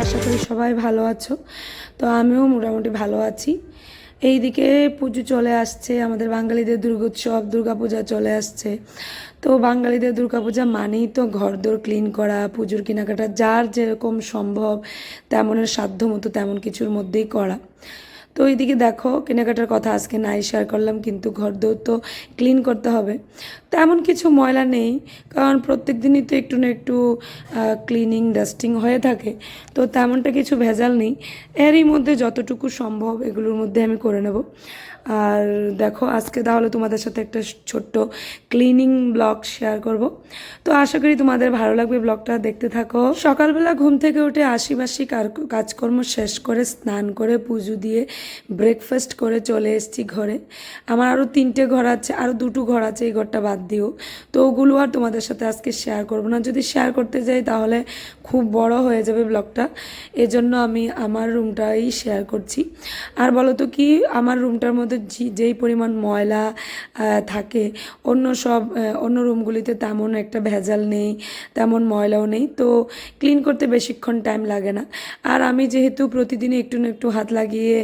আশা করি সবাই ভালো আছো। তো আমিও মোটামুটি ভালো আছি। এইদিকে পুজো চলে আসছে, আমাদের বাঙালিদের দুর্গোৎসব দুর্গাপূজা চলে আসছে। তো বাঙালিদের দুর্গাপূজা মানেই তো ঘরদোর ক্লিন করা, পুজোর কেনাকাটা, যার যেরকম সম্ভব তেমনের সাধ্য মতো তেমন কিছুর মধ্যেই করা। তো এইদিকে দেখো, কেনাকাটার কথা আজকে নাই শেয়ার করলাম, কিন্তু ঘরদোর তো ক্লিন করতে হবে। তেমন কিছু ময়লা নেই, কারণ প্রত্যেক দিনই তো একটু না একটু ক্লিনিং ডাস্টিং হয়ে থাকে। তো তেমনটা কিছু ভেজাল নেই, এরই মধ্যে যতটুকু সম্ভব এগুলোর মধ্যে আমি করে নেব। আর দেখো, আজকে তাহলে তোমাদের সাথে একটা ছোট্ট ক্লিনিং ব্লগ শেয়ার করব। তো আশা করি তোমাদের ভালো লাগবে, ব্লগটা দেখতে থাকো। সকালবেলা ঘুম থেকে উঠে আশিবাসি কাজকর্ম শেষ করে স্নান করে পুজো দিয়ে ব্রেকফাস্ট করে চলে এসেছি ঘরে। আমার আরও 3টে ঘর আছে, আরও 2টো ঘর আছে, এই ঘরটা বাদ দিও। তো ওগুলো আর তোমাদের সাথে আজকে শেয়ার করব না, যদি শেয়ার করতে যাই তাহলে খুব বড় হয়ে যাবে ব্লগটা। এজন্য আমি আমার রুমটাই শেয়ার করছি। আর বলো তো কি, আমার রুমটার মধ্যে যেই পরিমাণ ময়লা থাকে, অন্য রুমগুলিতে তেমন একটা ভেজাল নেই, তেমন ময়লাও নেই। তো ক্লিন করতে বেশিক্ষণ টাইম লাগে না। আর আমি যেহেতু প্রতিদিনই একটু না একটু হাত লাগিয়ে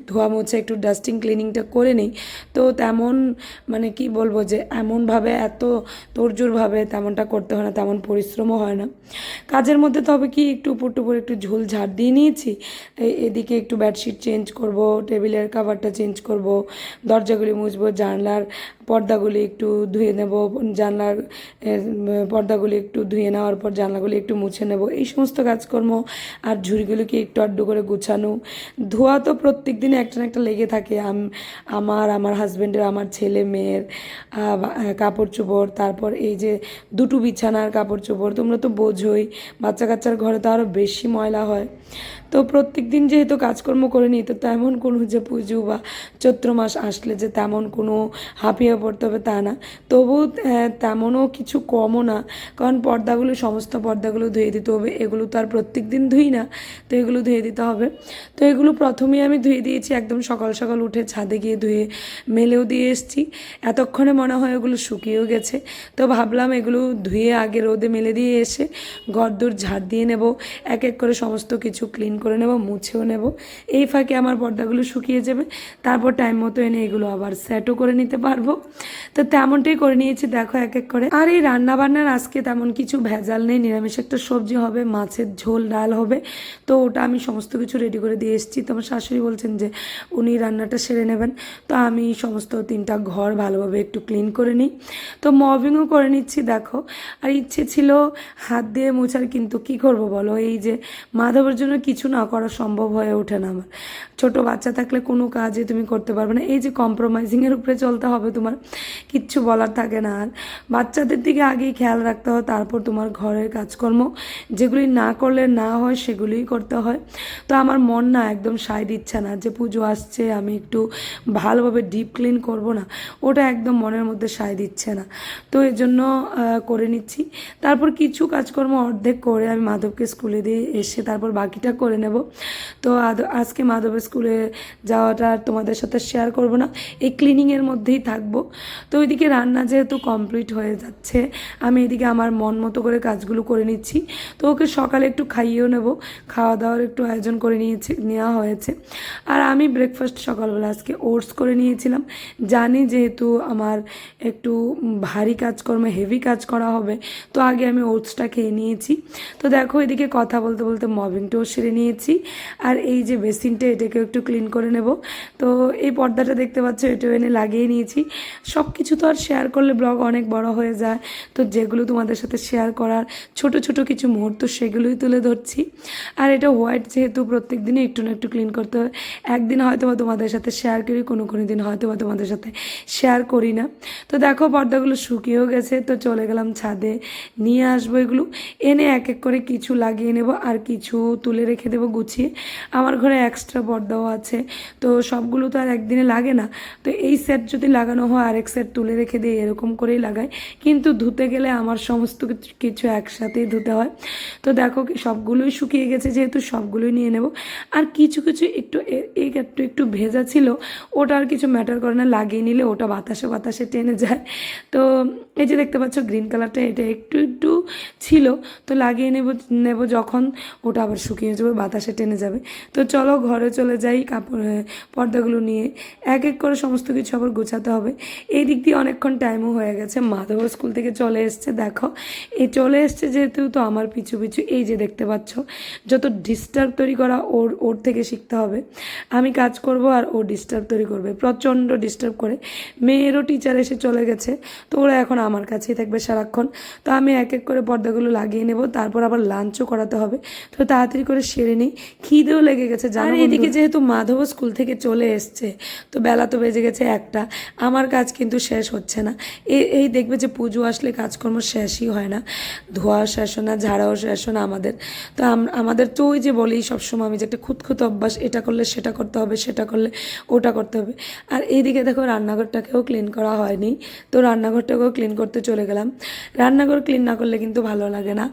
ধোয়া মোছা একটু ডাস্টিং ক্লিনিংটা করে নিই, তো তেমন মানে কি বলবো যে এমনভাবে এত তোড়জোড়ভাবে তেমনটা করতে হয় না, তেমন পরিশ্রমও হয় না কাজের মধ্যে। তবে কি একটু উপর টুপুর একটু ঝোল ঝাড় দিয়ে নিয়েছি, এদিকে একটু বেডশিট চেঞ্জ করব, টেবিলের কাভারটা চেঞ্জ করব, দরজাগুলি মুছবো, জানলার পর্দাগুলি একটু ধুয়ে নেব, জানলার পর্দাগুলি একটু ধুয়ে নেওয়ার পর জানলাগুলি একটু মুছে নেব, এই সমস্ত কাজকর্ম। আর ঝুড়িগুলিকে একটু আড্ডু করে গুছানো। ধোয়া তো প্রত্যেক দিন একটা না একটা লেগে থাকে, আমার হাজব্যান্ডের, আমার ছেলে মেয়ের কাপড় চোপড়, তারপর এই যে 2টো বিছানার কাপড় চোপড়, তোমরা তো বোঝোই বাচ্চা কাচ্চার ঘরে তো আরও বেশি ময়লা হয়। তো প্রত্যেক দিন যেহেতু কাজকর্ম করে নিই, তো তেমন কোনো যে পুজো বা চৈত্র মাস আসলে যে তেমন কোনো হাঁপিয়ে পড়তে হবে তা না। তবু তেমনও কিছু কমও না, কারণ সমস্ত পর্দাগুলো ধুয়ে দিতে হবে। এগুলো তো আর প্রত্যেক দিন ধুই না, তো এগুলো ধুয়ে দিতে হবে। তো এগুলো প্রথমেই আমি ধুয়ে দিয়েছি, একদম সকাল সকাল উঠে ছাদে গিয়ে ধুয়ে মেলেও দিয়ে এসেছি। এতক্ষণে মনে হয় ওগুলো শুকিয়েও গেছে। তো ভাবলাম এগুলো ধুয়ে আগে রোদে মেলে দিয়ে এসে ঘরদোর ঝাড় দিয়ে নেব, এক এক করে সমস্ত কিছু ক্লিন করে নেব, মুছেও নেব। এই ফাঁকে আমার পর্দাগুলো শুকিয়ে যাবে, তারপর টাইম মতো এনে এগুলো আবার সেটও করে নিতে পারবো। তো তেমনটাই করে নিয়েছি দেখো, এক এক করে। আর এই রান্নাবান্নার আজকে তেমন কিছু ভেজাল নেই, নিরামিষ একটা সবজি হবে, মাছের ঝোল ডাল হবে। তো ওটা আমি সমস্ত কিছু রেডি করে দিয়ে এসেছি। তো আমার শাশুড়ি বলছেন যে উনি রান্নাটা সেরে নেবেন। তো আমি সমস্ত 3টা ঘর ভালোভাবে একটু ক্লিন করে নিই, তো মবিংও করে নিচ্ছি দেখো। আর ইচ্ছে ছিল হাত দিয়ে মোছার, কিন্তু কি করব বলো, এই যে মাধবের জন্য কিছু না করা সম্ভব হয়ে ওঠে না আমার। ছোট বাচ্চা থাকলে কোনো কাজই তুমি করতে পারবে না, এই যে কম্প্রোমাইজিংয়ের উপরে চলতে হবে, তোমার কিচ্ছু বলার থাকে না। আর বাচ্চাদের দিকে আগেই খেয়াল রাখতে হয়, তারপর তোমার ঘরের কাজকর্ম যেগুলি না করলে না হয় সেগুলিই করতে হয়। তো আমার মন না একদম সায় দিচ্ছে না যে পুজো আসছে আমি একটু ভালোভাবে ডিপ ক্লিন করব না, ওটা একদম মনের মধ্যে সায় দিচ্ছে না। তো এই জন্য করে নিচ্ছি। তারপর কিছু কাজকর্ম অর্ধেক করে আমি মাধবকে স্কুলে দিয়ে এসে তারপর বাকিটা করে নেব। তো আজকে মাধবের স্কুলে যাওয়াটা তোমাদের সাথে শেয়ার করব না, এই ক্লিনিংয়ের মধ্যেই থাকবো। তো ওইদিকে রান্না যেহেতু কমপ্লিট হয়ে যাচ্ছে, আমি এদিকে আমার মন মতো করে কাজগুলো করে নিচ্ছি। তো ওকে সকালে একটু খাইয়েও নেব, খাওয়া দাওয়ার একটু আয়োজন করে নেওয়া হয়েছে। আর আমি ব্রেকফাস্ট সকালবেলা আজকে ওটস করে নিয়েছিলাম। জানি যেহেতু আমার একটু ভারী কাজকর্ম, হেভি কাজ করা হবে, তো আগে আমি ওটসটা খেয়ে নিয়েছি। তো দেখো, এদিকে কথা বলতে বলতে মবিংটাও সেরে নিয়েছি। আর এই যে বেসিনটা, এটাকেও একটু ক্লিন করে নেব। তো এই পর্দাটা দেখতে পাচ্ছ, এটাও এনে লাগিয়ে নিয়েছি। সব কিছু তো আর শেয়ার করলে ব্লগ অনেক বড় হয়ে যায়, তো যেগুলো তোমাদের সাথে শেয়ার করার ছোট ছোট কিছু মুহূর্ত, সেগুলোই তুলে ধরছি। আর এটা হোয়াইট যেহেতু প্রত্যেক দিনই একটু না একটু ক্লিন করতে হয়। একদিন হয়তো বা তোমাদের সাথে শেয়ার করি, কোনো দিন হয়তো বা তোমাদের সাথে শেয়ার করি না। তো দেখো, পর্দাগুলো শুকিয়েও গেছে, তো চলে গেলাম ছাদে, নিয়ে আসবো এগুলো, এনে এক এক করে কিছু লাগিয়ে নেব আর কিছু তুলে রেখে দেবো গুছিয়ে। আমার ঘরে এক্সট্রা পর্দাও আছে, তো সবগুলো তো আর একদিনে লাগে না। তো এই সেট যদি লাগানো হয় আরেক সেট তুলে রেখে দিয়ে এরকম করেই লাগাই, কিন্তু ধুতে গেলে আমার সমস্ত কিছু একসাথেই ধুতে হয়। তো দেখো সবগুলোই শুকিয়ে গেছে, যেহেতু সবগুলোই নিয়ে নেব। আর কিছু কিছু একটু একটু একটু ভেজা ছিল, ওটা আর কিছু ম্যাটার করে না, লাগিয়ে নিলে ওটা বাতাসে বাতাসে টেনে যায়। তো এই যে দেখতে পাচ্ছ গ্রিন কালারটা, এটা একটু একটু ছিল, তো লাগিয়ে নেব যখন ওটা আবার শুকিয়ে যাবে, বাতাসে টেনে যাবে। তো চলো ঘরে চলে যাই, পর্দাগুলো নিয়ে এক এক করে সমস্ত কিছু আবার গোছাতে হবে। এই দিক দিয়ে অনেকক্ষণ টাইমও হয়ে গেছে। মাধব স্কুল থেকে চলে এসছে, দেখো এই চলে এসছে যেহেতু, তো আমার পিছু পিছু এই যে দেখতে পাচ্ছ যত ডিস্টার্ব তৈরি করা ওর থেকে শিখতে হবে। আমি কাজ করব আর ও ডিস্টার্ব তৈরি করবে, প্রচণ্ড ডিস্টার্ব করে। মেয়েরও টিচার এসে চলে গেছে, তো ওরা এখন আমার কাছেই থাকবে সারাক্ষণ। তো আমি এক এক করে পর্দাগুলো লাগিয়ে নেব, তারপর আবার লাঞ্চও করাতে হবে। তো তাড়াতাড়ি করে সেরে নিই, খিদেও লেগে গেছে জানো। এদিকে যেহেতু মাধব স্কুল থেকে চলে এসছে, তো বেলা তো বেজে গেছে 1টা। আমার কাজ কিন্তু শেষ হচ্ছে না। এই দেখবে যে পুজো আসলে কাজকর্ম শেষই হয় না, ধোয়া শেষ হয় না, ঝাড়াও শেষ হয় না আমাদের। তো আমাদের তো ওই যে বলি সবসময় আমি যে একটা খুঁতখুত অভ্যাস, এটা করলে সেটা করতে হবে, সেটা করলে ওটা করতে হবে। আর এইদিকে দেখো রান্নাঘরটাকেও ক্লিন করা হয়নি, তো রান্নাঘরটাকেও ক্লিন করতে চলে গেলাম। রান্নাঘর ক্লিন না করলে কিন্তু ভালো লাগে না,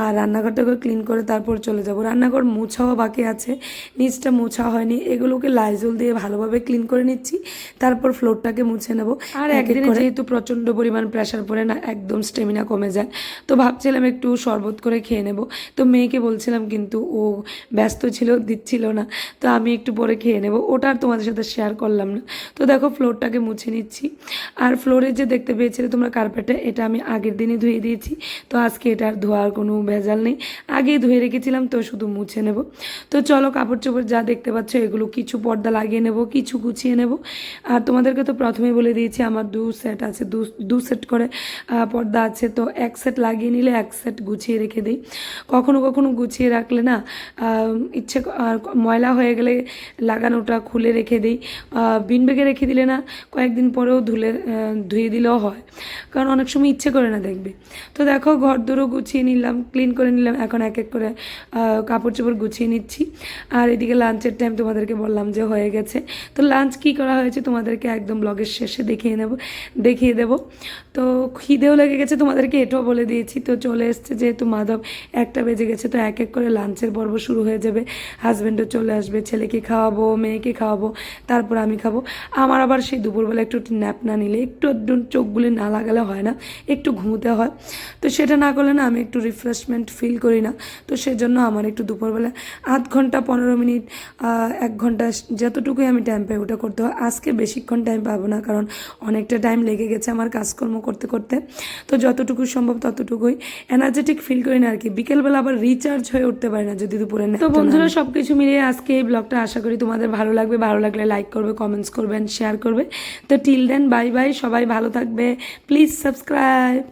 আর রান্নাঘরটাকেও ক্লিন করে তারপর চলে যাব। রান্নাঘর মুছাও বাকি আছে, নিচটা মুছা হয়নি, এগুলোকে লাইজল দিয়ে ভালোভাবে ক্লিন করে নিচ্ছি, তারপর ফ্লোরটাকে মুছে নেব। আর একদিনে যেহেতু প্রচণ্ড পরিমাণ প্রেশার পড়ে না, একদম স্টেমিনা কমে যায়, তো ভাবছিলাম একটু শরবত করে খেয়ে নেব। তো মেয়েকে বলছিলাম, কিন্তু ও ব্যস্ত ছিল, দিচ্ছিল না। তো আমি একটু পরে খেয়ে নেব, ওটা আর তোমাদের সাথে শেয়ার করলাম না। তো দেখো ফ্লোরটাকে মুছে নিচ্ছি। আর ফ্লোরে যে দেখতে পেয়েছিলে তোমরা কার্পেটে, এটা আমি আগের দিনই ধুয়ে দিয়েছি, তো আজকে এটা আর ধোয়ার কোনো ভেজাল নেই, আগেই ধুয়ে রেখেছিলাম, তো শুধু মুছে নেব। তো চলো কাপড় চোপড় যা দেখতে পাচ্ছ এগুলো কিছু পর্দা লাগিয়ে নেব, কিছু গুছিয়ে নেব। আর তোমাদেরকে তো প্রথমেই বলে দিয়েছি আমার 2 সেট আছে, দু সেট করে পর্দা আছে, তো এক সেট লাগিয়ে নিলে এক সেট গুছিয়ে রেখে দিই। কখনো কখনো গুছিয়ে রাখলে না ইচ্ছে আর ময়লা হয়ে গেলে লাগানোটা খুলে রেখে দিই, বিন ব্যাগে রেখে দিলে না কয়েকদিন পরেও ধুয়ে দিলেও হয়, কারণ অনেক সময় ইচ্ছে করে না দেখবে। তো দেখো ঘর দূরও গুছিয়ে নিলাম, ক্লিন করে নিলাম, এখন এক এক করে কাপড় চোপড় গুছিয়ে নিচ্ছি। আর এদিকে লাঞ্চের টাইম তোমাদেরকে বললাম যে হয়ে গেছে। তো লাঞ্চ কী করা হয়েছে তোমাদেরকে একদম ব্লগের শেষে দেখিয়ে দেব। তো খিদেও লেগে গেছে, তোমাদেরকে এটাও বলে দিয়েছি। তো চলে এসছে যেহেতু মাধব, 1টা বেজে গেছে, তো এক এক করে লাঞ্চের পর্ব শুরু হয়ে যাবে। হাজব্যান্ডও চলে আসবে, ছেলেকে খাওয়াবো, মেয়েকে খাওয়াবো, তারপর আমি খাবো। আমার আবার সেই দুপুরবেলা একটু ন্যাপ না নিলে, একটু চোখগুলি না লাগালে হয় না, একটু ঘুমোতে হয়। তো সেটা না করলে না আমি একটু রিফ্রেশমেন্ট ফিল করি না। তো সেজন্য আমার একটু দুপুরবেলা 0.5 ঘন্টা 15 মিনিট 1 ঘন্টা যতটুকুই আমি টাইম পাই ওটা করতে হয়। আজকে বেশিক্ষণ টাইম পাবো না, কারণ অনেকটা টাইম লেগে গেছে আমার কাজকর্ম করতে করতে। তো যতটুকু সম্ভব ততটুকুই এনার্জেটিক ফিল করি না আর কি। বিকেলবেলা আবার রিচার্জ হয়ে উঠতে পারি না যদি দুপুরে না। তো বন্ধুরা সব কিছু মিলিয়ে আজকে এই ব্লগটা আশা করি তোমাদের ভালো লাগবে। ভালো লাগলে লাইক করবে, কমেন্টস করবেন, শেয়ার করবে। তো টিল দেন বাই বাই, সবাই ভালো থাকবে, প্লিজ সাবস্ক্রাইব।